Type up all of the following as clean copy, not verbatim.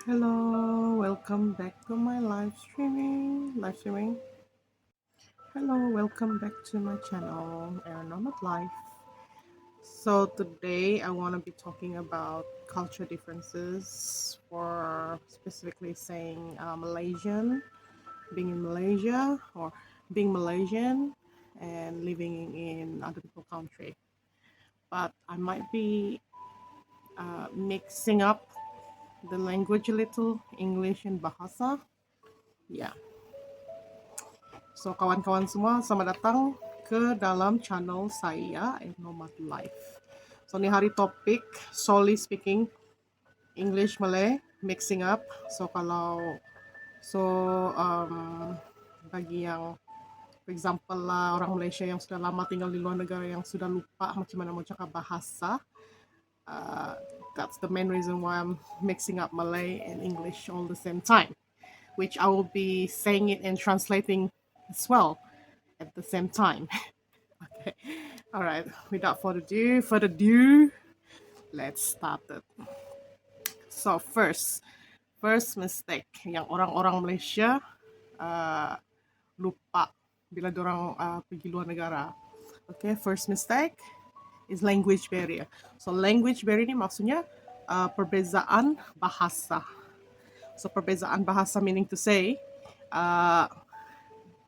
Hello, welcome back to my live streaming. Hello, welcome back to my channel, Aeronomad Life. So today I want to be talking about culture differences for specifically saying Malaysian, being in Malaysia, or being Malaysian and living in other people's country. But I might be mixing up the language a little, English and Bahasa. Yeah. So kawan-kawan semua, selamat datang ke dalam channel saya Nomad Life. So ni hari topik solely speaking English Malay mixing up. So so bagi yang for example lah orang Malaysia yang sudah lama tinggal di luar negara yang sudah lupa macam mana mau cakap bahasa, uh, that's the main reason why I'm mixing up Malay and English all the same time, which I will be saying it and translating as well at the same time. Okay. All right. Without further ado, let's start it. So first mistake yang orang-orang Malaysia uh, lupa bila dorang pergi luar negara. Okay, first mistake is language barrier. So language barrier ni maksudnya perbezaan bahasa. So perbezaan bahasa meaning to say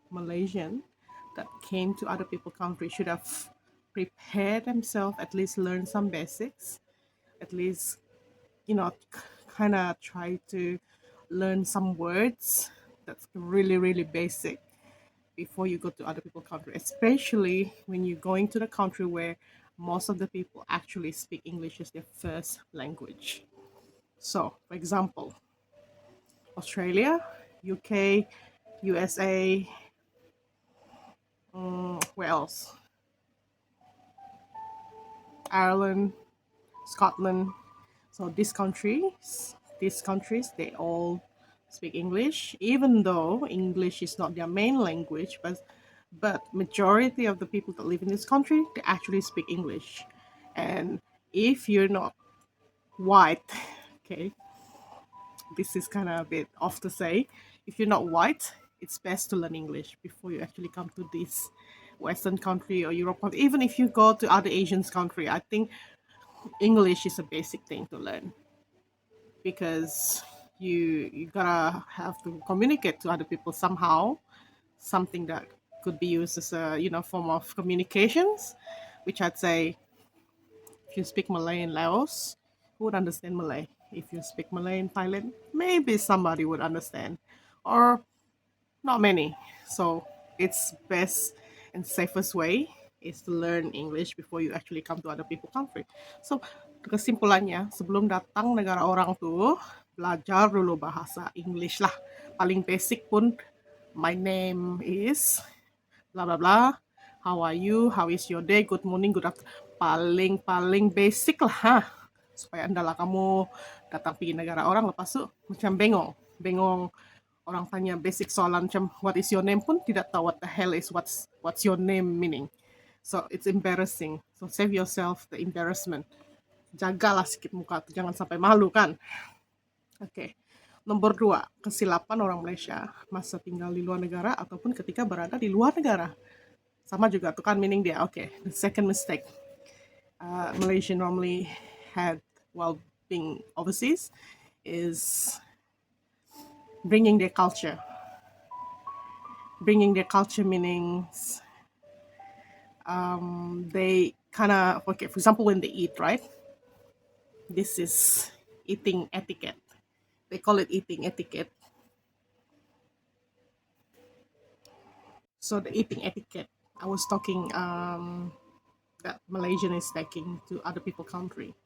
Malaysian that came to other people's country should have prepared themselves, at least learn some basics, at least, kind of try to learn some words that's really, really basic before you go to other people's country, especially when you're going to the country where most of the people actually speak English as their first language. So, for example, Australia, UK, USA, where else? Ireland, Scotland. So these countries, they all speak English, even though English is not their main language, but majority of the people that live in this country, they actually speak English. And if you're not white, okay, this is kind of a bit off to say. If you're not white, it's best to learn English before you actually come to this Western country or Europe country. Even if you go to other Asian country, I think English is a basic thing to learn because you gotta have to communicate to other people somehow, something that could be used as a form of communications, which I'd say if you speak Malay in Laos, who would understand Malay? If you speak Malay in Thailand, maybe somebody would understand, or not many. So it's best and safest way is to learn English before you actually come to other people country. So kesimpulannya, sebelum datang negara orang tuh, belajar dulu bahasa English lah. Paling basic pun, my name is bla bla bla. How are you? How is your day? Good morning, good afternoon. Paling basic lah, ha. Supaya andalah kamu datang pergi negara orang lepas tu macam bengong orang tanya basic soalan macam what is your name pun tidak tahu what the hell is what's your name meaning. So it's embarrassing. So save yourself the embarrassment. Jagalah sikit muka tu, jangan sampai malu kan. Oke. Nomor 2, kesilapan orang Malaysia masa tinggal di luar negara ataupun ketika berada di luar negara. Sama juga tuh kan meaning dia. Oke, the second mistake Malaysia normally had while being overseas is bringing their culture. Bringing their culture meanings they kind of, okay, for example, when they eat, right? This is eating etiquette. They call it eating etiquette. So the eating etiquette, I was talking that Malaysian is taking to other people country.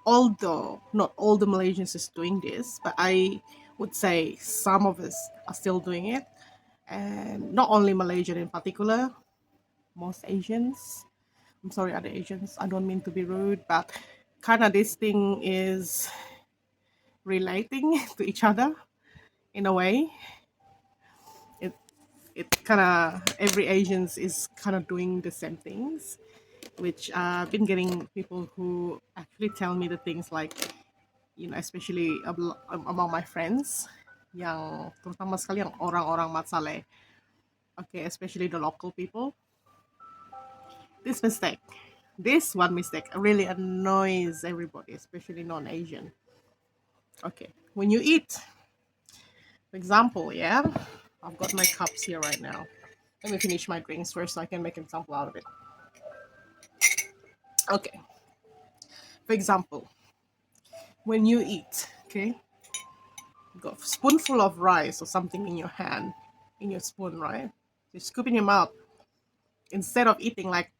Although not all the Malaysians is doing this, but I would say some of us are still doing it. And not only Malaysian in particular, most Asians. I'm sorry, other Asians. I don't mean to be rude, but kind of this thing is relating to each other in a way. It it kind of every Asians is kind of doing the same things, which I've been getting people who actually tell me the things like especially among my friends, yang terutama sekali yang orang-orang Matsale, okay, especially the local people. This mistake, this one mistake really annoys everybody, especially non-Asian. Okay, when you eat, for example, yeah, I've got my cups here right now. Let me finish my drinks first so I can make an example out of it. Okay, for example, when you eat, okay, you got a spoonful of rice or something in your hand, in your spoon, right? You scoop in your mouth. Instead of eating like,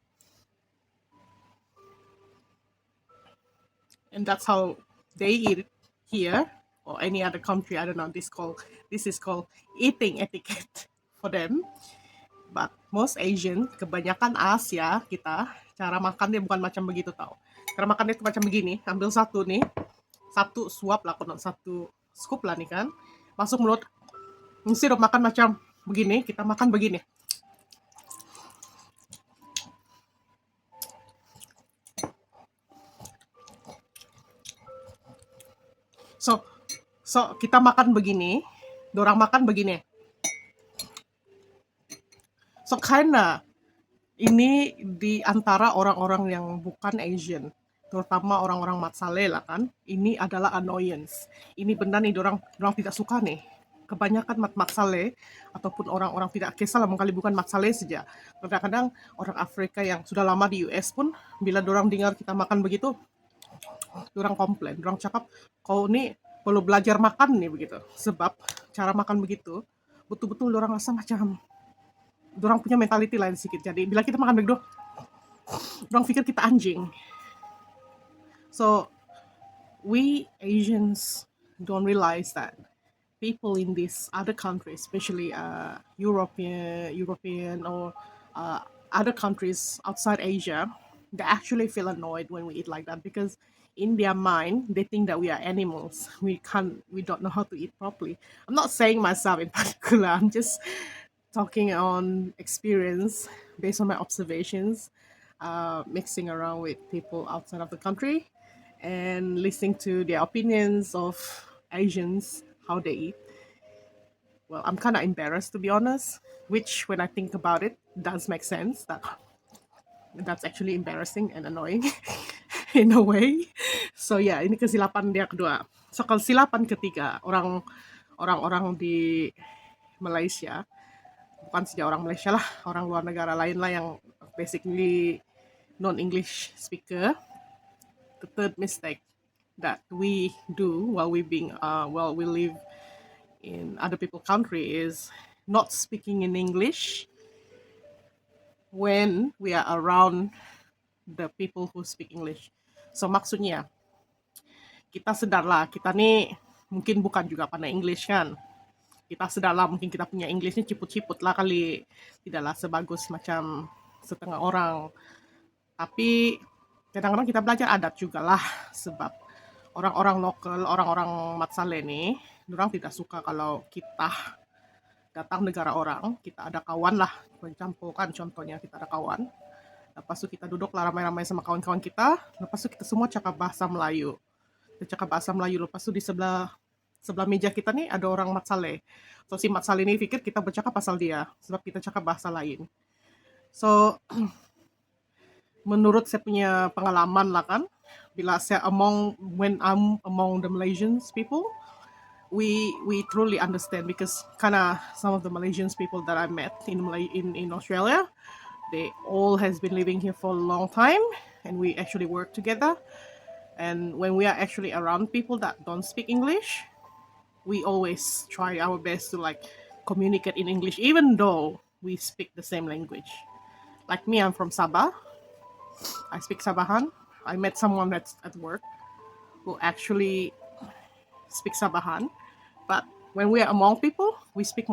and that's how they eat it here or any other country. I don't know. This is called eating etiquette for them. But most Asian, kebanyakan Asia kita, cara makannya bukan macam begitu tau. Cara makannya itu macam begini, ambil satu nih, satu suap lah, kalau satu scoop lah nih kan, masuk mulut. Instead of makan macam begini, kita makan begini. So, so kita makan begini, dorang makan begini. So kinda ini di antara orang-orang yang bukan Asian, terutama orang-orang Matsale lah kan, ini adalah annoyance. Ini benda nih dorang dorang tidak suka nih. Kebanyakan Matsale ataupun orang-orang tidak kisah lah kali bukan Matsale saja. Kadang-kadang orang Afrika yang sudah lama di US pun bila dorang dengar kita makan begitu, dorang komplain, dorang cakap kau nih perlu belajar makan nih begitu. Sebab cara makan begitu betul-betul dorang rasa macam dorang punya mentality lain sedikit. Jadi bila kita makan begitu, dorang pikir kita anjing. So we Asians don't realize that people in these other countries, especially European or uh, other countries outside Asia, they actually feel annoyed when we eat like that because in their mind they think that we are animals. We don't know how to eat properly. I'm not saying myself in particular. I'm just talking on experience based on my observations, mixing around with people outside of the country and listening to their opinions of Asians, how they eat. Well, I'm kind of embarrassed to be honest, which when I think about it does make sense that that's actually embarrassing and annoying in a way. So yeah, ini kesilapan dia kedua. So kesilapan ketiga, orang-orang di Malaysia, bukan saja orang Malaysia lah, orang luar negara lain lah yang basically non-English speaker. The third mistake that we do while we live in other people's country is not speaking in English when we are around the people who speak English. So maksudnya kita sedarlah kita nih mungkin bukan juga pandai English kan. Kita sedarlah mungkin kita punya Englishnya ciput-ciput lah kali, tidaklah sebagus macam setengah orang. Tapi kadang-kadang kita belajar adat juga lah sebab orang-orang lokal, orang-orang Matsale nih, orang tidak suka kalau kita datang negara orang, kita ada kawan lah, mencampurkan contohnya kita ada kawan, lepas itu kita duduk lah ramai-ramai sama kawan-kawan kita, lepas itu kita semua cakap bahasa Melayu. Kita cakap bahasa Melayu, lepas itu di sebelah sebelah meja kita nih ada orang Matsale. So si Matsale ini pikir kita bercakap pasal dia, sebab kita cakap bahasa lain. So menurut saya punya pengalaman lah kan, bila saya when I'm among the Malaysian people, we truly understand because kinda some of the Malaysian people that I met in Australia, they all has been living here for a long time and we actually work together. And when we are actually around people that don't speak English, we always try our best to like communicate in English even though we speak the same language. Like me, I'm from Sabah. I speak Sabahan. I met someone that's at work who actually speaks Sabahan, but when we are among people, we speak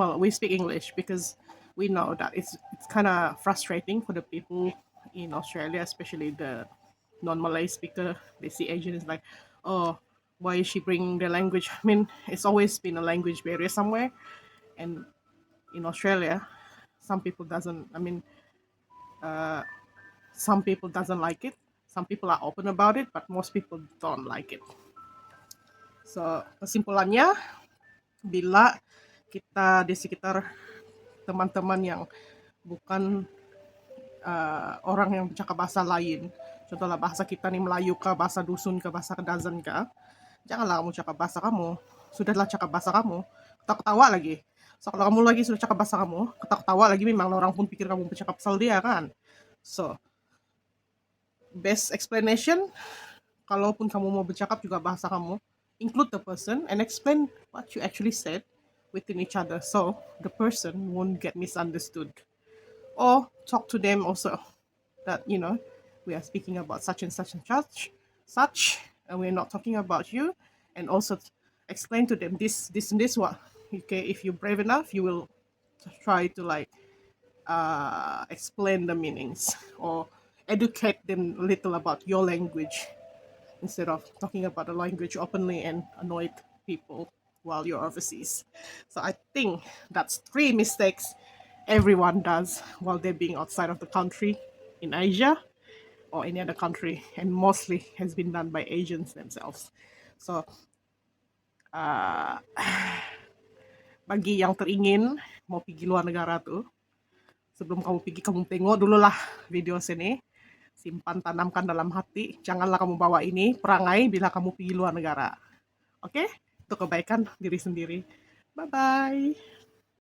English because we know that it's kind of frustrating for the people in Australia, especially the non-Malay speaker. They see Asian is like, oh, why is she bringing the language? I mean, it's always been a language barrier somewhere, and in Australia, some people doesn't. I mean, some people doesn't like it. Some people are open about it, but most people don't like it. So, kesimpulannya, bila kita di sekitar teman-teman yang bukan orang yang bercakap bahasa lain, contohlah bahasa kita nih Melayu kah, bahasa dusun kah, bahasa kedazen kah, janganlah kamu cakap bahasa kamu. Sudahlah cakap bahasa kamu, ketawa lagi. So, kalau kamu lagi sudah cakap bahasa kamu, ketawa lagi, memang orang pun pikir kamu bercakap pasal dia kan. So, best explanation, kalaupun kamu mau bercakap juga bahasa kamu, include the person and explain what you actually said within each other, so the person won't get misunderstood. Or talk to them also that, we are speaking about such and such and such, and we're not talking about you. And also explain to them this and this what. Okay, if you're brave enough, you will try to like explain the meanings or educate them a little about your language instead of talking about the language openly and annoy people while you're overseas. So I think that's 3 mistakes everyone does while they're being outside of the country in Asia or any other country, and mostly has been done by Asians themselves. So bagi yang teringin mau pergi luar negara tuh, sebelum kamu pergi, kamu tengok dulu lah video sini, simpan, tanamkan dalam hati, janganlah kamu bawa ini perangai bila kamu pergi luar negara. Oke? Untuk kebaikan diri sendiri. Bye bye.